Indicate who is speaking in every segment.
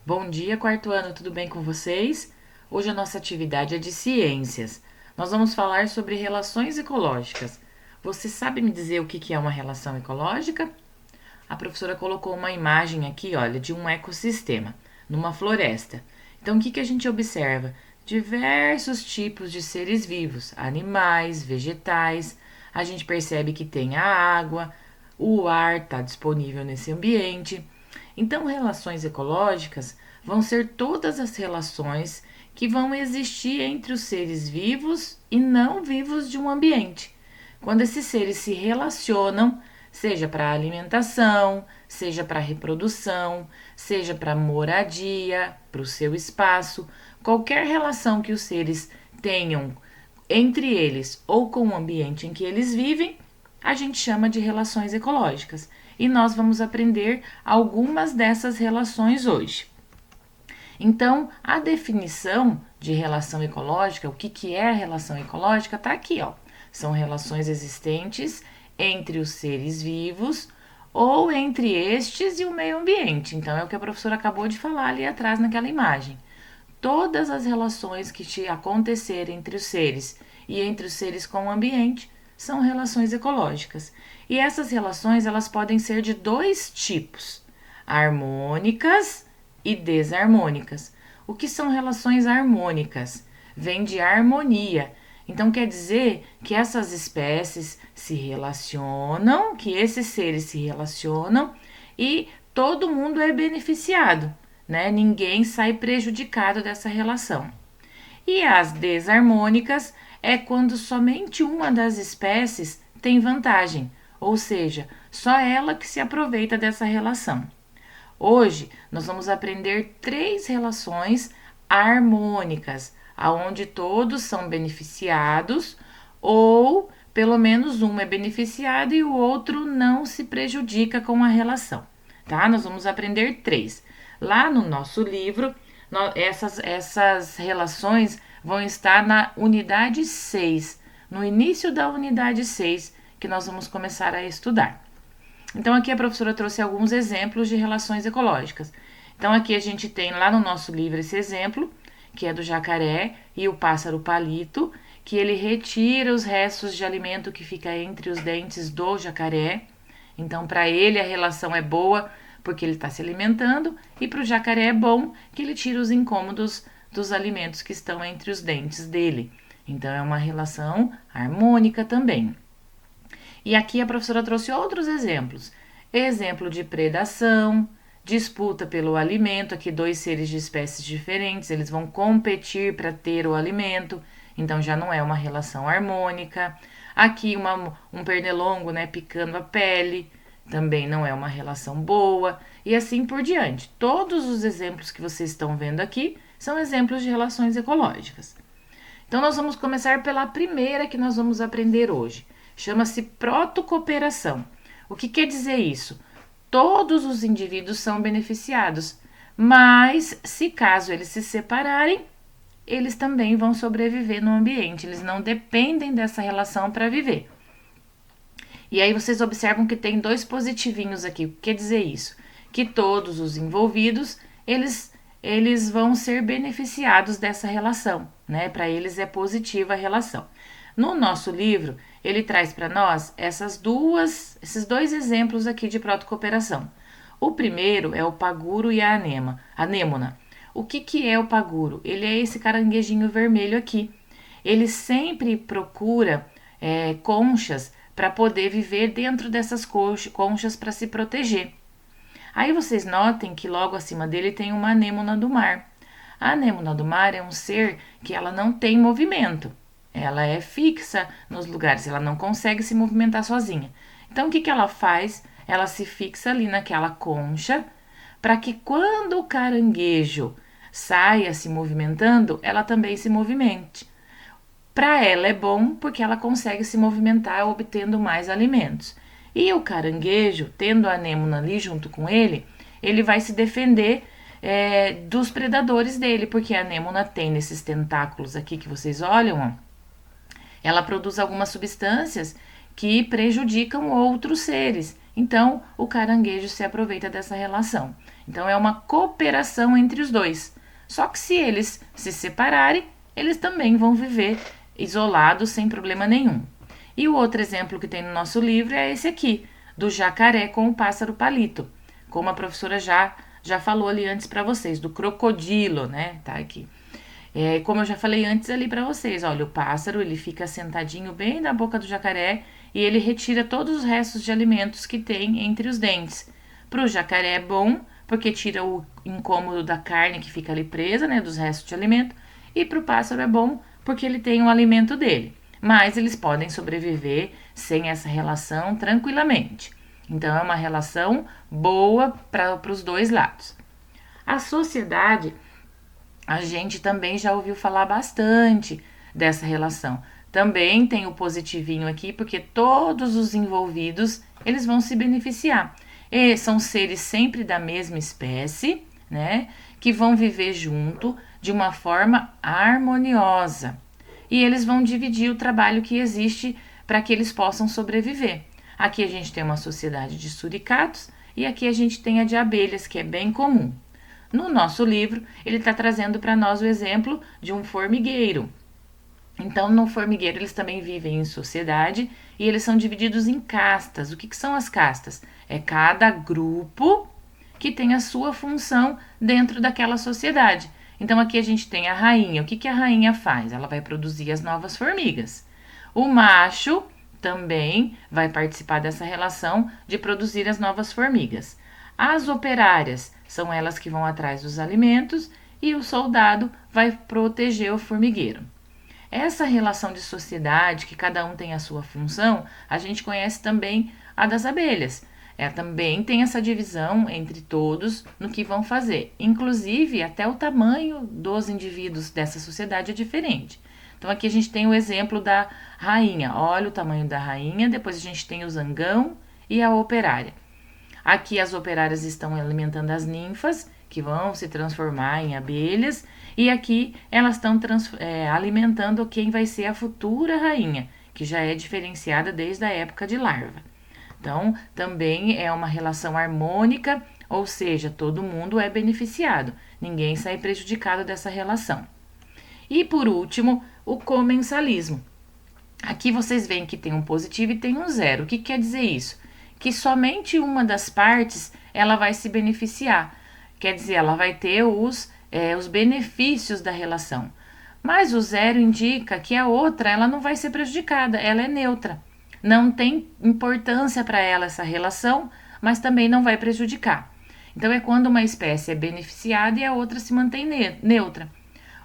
Speaker 1: Bom dia, quarto ano, tudo bem com vocês? Hoje a nossa atividade é de ciências. Nós vamos falar sobre relações ecológicas. Você sabe me dizer o que é uma relação ecológica? A professora colocou uma imagem aqui, olha, de um ecossistema, numa floresta. Então, o que a gente observa? Diversos tipos de seres vivos, animais, vegetais. A gente percebe que tem a água, o ar está disponível nesse ambiente. Então, relações ecológicas vão ser todas as relações que vão existir entre os seres vivos e não vivos de um ambiente. Quando esses seres se relacionam, seja para alimentação, seja para reprodução, seja para moradia, para o seu espaço, qualquer relação que os seres tenham entre eles ou com o ambiente em que eles vivem, a gente chama de relações ecológicas. E nós vamos aprender algumas dessas relações hoje. Então, a definição de relação ecológica, o que é a relação ecológica, está aqui, ó. São relações existentes entre os seres vivos ou entre estes e o meio ambiente. Então, é o que a professora acabou de falar ali atrás naquela imagem. Todas as relações que acontecerem entre os seres e entre os seres com o ambiente são relações ecológicas. E essas relações elas podem ser de dois tipos: harmônicas e desarmônicas. O que são relações harmônicas? Vem de harmonia. Então quer dizer que essas espécies se relacionam, que esses seres se relacionam e todo mundo é beneficiado, né? Ninguém sai prejudicado dessa relação. E as desarmônicas é quando somente uma das espécies tem vantagem, ou seja, só ela que se aproveita dessa relação. Hoje nós vamos aprender três relações harmônicas, aonde todos são beneficiados ou pelo menos um é beneficiado e o outro não se prejudica com a relação, tá? Nós vamos aprender três. Lá no nosso livro, essas relações vão estar na unidade 6, no início da unidade 6, que nós vamos começar a estudar. Então, aqui a professora trouxe alguns exemplos de relações ecológicas. Então, aqui a gente tem lá no nosso livro esse exemplo, que é do jacaré e o pássaro palito, que ele retira os restos de alimento que fica entre os dentes do jacaré. Então, para ele a relação é boa porque ele está se alimentando, e para o jacaré é bom que ele tira os incômodos dos alimentos que estão entre os dentes dele. Então, é uma relação harmônica também. E aqui a professora trouxe outros exemplos. Exemplo de predação, disputa pelo alimento, aqui dois seres de espécies diferentes, eles vão competir para ter o alimento, então já não é uma relação harmônica. Aqui um pernilongo, né, picando a pele, também não é uma relação boa, e assim por diante. Todos os exemplos que vocês estão vendo aqui são exemplos de relações ecológicas. Então, nós vamos começar pela primeira que nós vamos aprender hoje. Chama-se protocooperação. O que quer dizer isso? Todos os indivíduos são beneficiados, mas se caso eles se separarem, eles também vão sobreviver no ambiente, eles não dependem dessa relação para viver. E aí vocês observam que tem dois positivinhos aqui. O que quer dizer isso? Que todos os envolvidos, eles vão ser beneficiados dessa relação, né? Para eles é positiva a relação. No nosso livro, ele traz para nós esses dois exemplos aqui de protocooperação. O primeiro é o paguro e a anêmona. O que é o paguro? Ele é esse caranguejinho vermelho aqui. Ele sempre procura conchas para poder viver dentro dessas conchas para se proteger. Aí vocês notem que logo acima dele tem uma anêmona do mar. A anêmona do mar é um ser que ela não tem movimento. Ela é fixa nos lugares, ela não consegue se movimentar sozinha. Então o que ela faz? Ela se fixa ali naquela concha para que quando o caranguejo saia se movimentando, ela também se movimente. Para ela é bom porque ela consegue se movimentar obtendo mais alimentos. E o caranguejo, tendo a anêmona ali junto com ele vai se defender dos predadores dele, porque a anêmona tem nesses tentáculos aqui que vocês olham, ó, ela produz algumas substâncias que prejudicam outros seres. Então, o caranguejo se aproveita dessa relação. Então, é uma cooperação entre os dois. Só que se eles se separarem, eles também vão viver isolados sem problema nenhum. E o outro exemplo que tem no nosso livro é esse aqui, do jacaré com o pássaro palito. Como a professora já falou ali antes para vocês, do crocodilo, né? Tá aqui. Como eu já falei antes ali para vocês, olha, o pássaro ele fica sentadinho bem na boca do jacaré e ele retira todos os restos de alimentos que tem entre os dentes. Para o jacaré é bom, porque tira o incômodo da carne que fica ali presa, né, dos restos de alimento, e para o pássaro é bom, porque ele tem o alimento dele. Mas eles podem sobreviver sem essa relação tranquilamente. Então, é uma relação boa para os dois lados. A sociedade, a gente também já ouviu falar bastante dessa relação. Também tem o positivinho aqui, porque todos os envolvidos, eles vão se beneficiar. E são seres sempre da mesma espécie, né? Que vão viver junto de uma forma harmoniosa. E eles vão dividir o trabalho que existe para que eles possam sobreviver. Aqui a gente tem uma sociedade de suricatos e aqui a gente tem a de abelhas, que é bem comum. No nosso livro, ele está trazendo para nós o exemplo de um formigueiro. Então, no formigueiro, eles também vivem em sociedade e eles são divididos em castas. O que são as castas? É cada grupo que tem a sua função dentro daquela sociedade. Então, aqui a gente tem a rainha. O que a rainha faz? Ela vai produzir as novas formigas. O macho também vai participar dessa relação de produzir as novas formigas. As operárias são elas que vão atrás dos alimentos e o soldado vai proteger o formigueiro. Essa relação de sociedade, que cada um tem a sua função, a gente conhece também a das abelhas. Também tem essa divisão entre todos no que vão fazer. Inclusive, até o tamanho dos indivíduos dessa sociedade é diferente. Então, aqui a gente tem o exemplo da rainha. Olha o tamanho da rainha. Depois a gente tem o zangão e a operária. Aqui as operárias estão alimentando as ninfas, que vão se transformar em abelhas. E aqui elas estão alimentando quem vai ser a futura rainha, que já é diferenciada desde a época de larva. Então, também é uma relação harmônica, ou seja, todo mundo é beneficiado, ninguém sai prejudicado dessa relação. E por último, o comensalismo. Aqui vocês veem que tem um positivo e tem um zero. O que quer dizer isso? Que somente uma das partes ela vai se beneficiar. Quer dizer, ela vai ter os benefícios da relação. Mas o zero indica que a outra ela não vai ser prejudicada, ela é neutra. Não tem importância para ela essa relação, mas também não vai prejudicar. Então, é quando uma espécie é beneficiada e a outra se mantém neutra.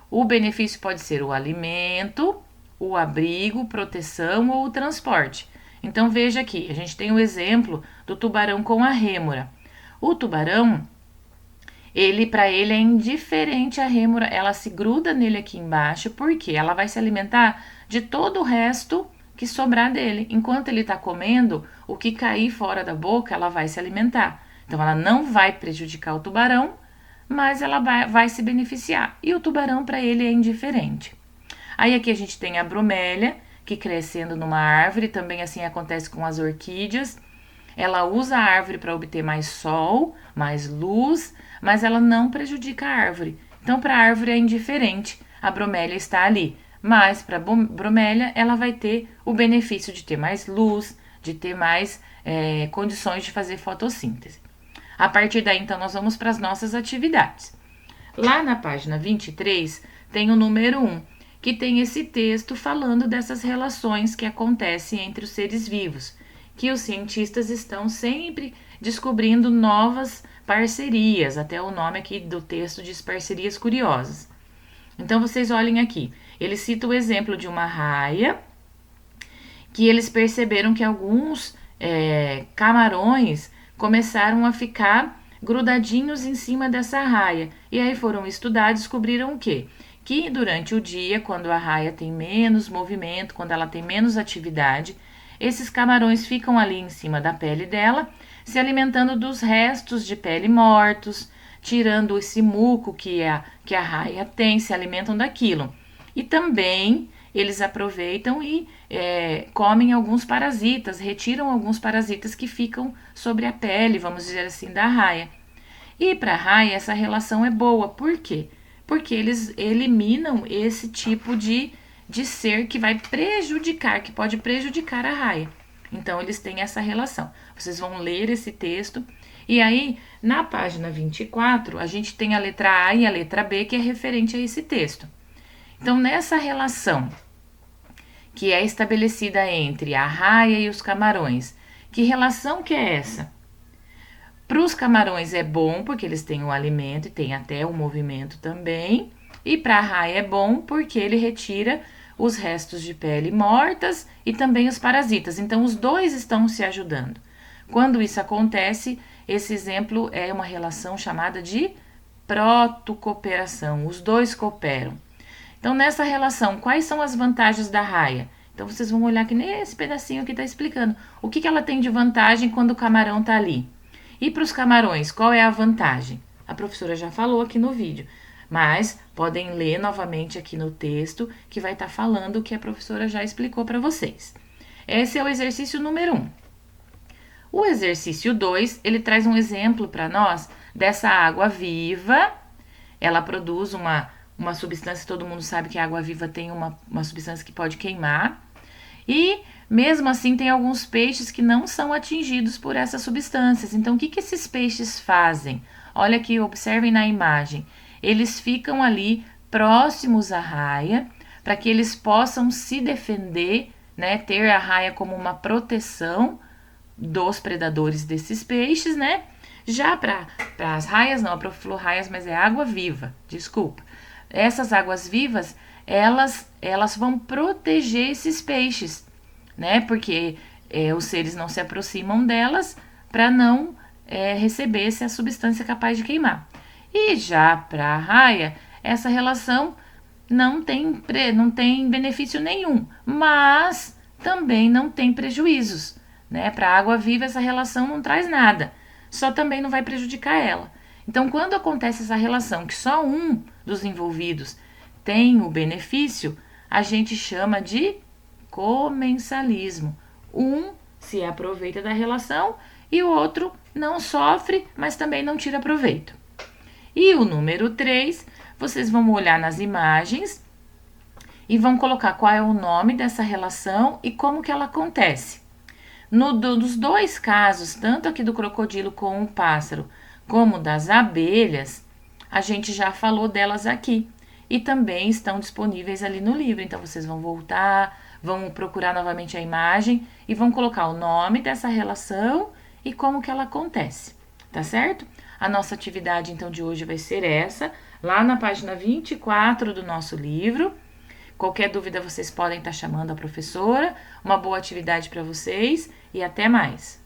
Speaker 1: O benefício pode ser o alimento, o abrigo, proteção ou o transporte. Então, veja aqui, a gente tem o exemplo do tubarão com a rêmora. O tubarão, para ele é indiferente a rêmora, ela se gruda nele aqui embaixo, porque ela vai se alimentar de todo o resto que sobrar dele. Enquanto ele está comendo, o que cair fora da boca, ela vai se alimentar. Então, ela não vai prejudicar o tubarão, mas ela vai se beneficiar. E o tubarão, para ele, é indiferente. Aí, aqui a gente tem a bromélia, que crescendo numa árvore, também assim acontece com as orquídeas. Ela usa a árvore para obter mais sol, mais luz, mas ela não prejudica a árvore. Então, para a árvore é indiferente, a bromélia está ali. Mas para a bromélia, ela vai ter o benefício de ter mais luz, de ter mais condições de fazer fotossíntese. A partir daí, então, nós vamos para as nossas atividades. Lá na página 23, tem o número 1, que tem esse texto falando dessas relações que acontecem entre os seres vivos, que os cientistas estão sempre descobrindo novas parcerias, até o nome aqui do texto diz parcerias curiosas. Então, vocês olhem aqui, ele cita o exemplo de uma raia, que eles perceberam que alguns camarões começaram a ficar grudadinhos em cima dessa raia. E aí foram estudar e descobriram o quê? Que durante o dia, quando a raia tem menos movimento, quando ela tem menos atividade, esses camarões ficam ali em cima da pele dela, se alimentando dos restos de pele mortos, tirando esse muco que a raia tem, se alimentam daquilo. E também eles aproveitam e comem alguns parasitas, retiram alguns parasitas que ficam sobre a pele, vamos dizer assim, da arraia. E para a raia essa relação é boa, por quê? Porque eles eliminam esse tipo de ser que vai prejudicar, que pode prejudicar a raia. Então eles têm essa relação. Vocês vão ler esse texto. E aí, na página 24, a gente tem a letra A e a letra B, que é referente a esse texto. Então, nessa relação que é estabelecida entre a raia e os camarões, que relação que é essa? Para os camarões é bom, porque eles têm o alimento e tem até o movimento também. E para a raia é bom, porque ele retira os restos de pele mortas e também os parasitas. Então, os dois estão se ajudando. Quando isso acontece, esse exemplo é uma relação chamada de protocooperação. Os dois cooperam. Então, nessa relação, quais são as vantagens da raia? Então, vocês vão olhar aqui nesse pedacinho que está explicando. O que ela tem de vantagem quando o camarão está ali? E para os camarões, qual é a vantagem? A professora já falou aqui no vídeo, mas podem ler novamente aqui no texto, que vai estar falando o que a professora já explicou para vocês. Esse é o exercício número 1. O exercício 2, ele traz um exemplo para nós dessa água viva. Ela produz uma substância, todo mundo sabe que a água viva tem uma substância que pode queimar. E, mesmo assim, tem alguns peixes que não são atingidos por essas substâncias. Então, o que esses peixes fazem? Olha aqui, observem na imagem. Eles ficam ali próximos à raia, para que eles possam se defender, né? Ter a raia como uma proteção dos predadores desses peixes, né? Já para as raias, não, a prof falou raias, mas é água viva, desculpa. Essas águas vivas, elas vão proteger esses peixes, né? Porque os seres não se aproximam delas para não receber essa substância capaz de queimar. E já para a raia, essa relação não tem benefício nenhum, mas também não tem prejuízos, né? Para a água viva, essa relação não traz nada, só também não vai prejudicar ela. Então, quando acontece essa relação que só um dos envolvidos tem o benefício, a gente chama de comensalismo. Um se aproveita da relação e o outro não sofre, mas também não tira proveito. E o número 3, vocês vão olhar nas imagens e vão colocar qual é o nome dessa relação e como que ela acontece. Nos dois casos, tanto aqui do crocodilo com o pássaro, como das abelhas, a gente já falou delas aqui. E também estão disponíveis ali no livro. Então, vocês vão voltar, vão procurar novamente a imagem e vão colocar o nome dessa relação e como que ela acontece, tá certo? A nossa atividade, então, de hoje vai ser essa, lá na página 24 do nosso livro. Qualquer dúvida, vocês podem estar chamando a professora. Uma boa atividade para vocês e até mais!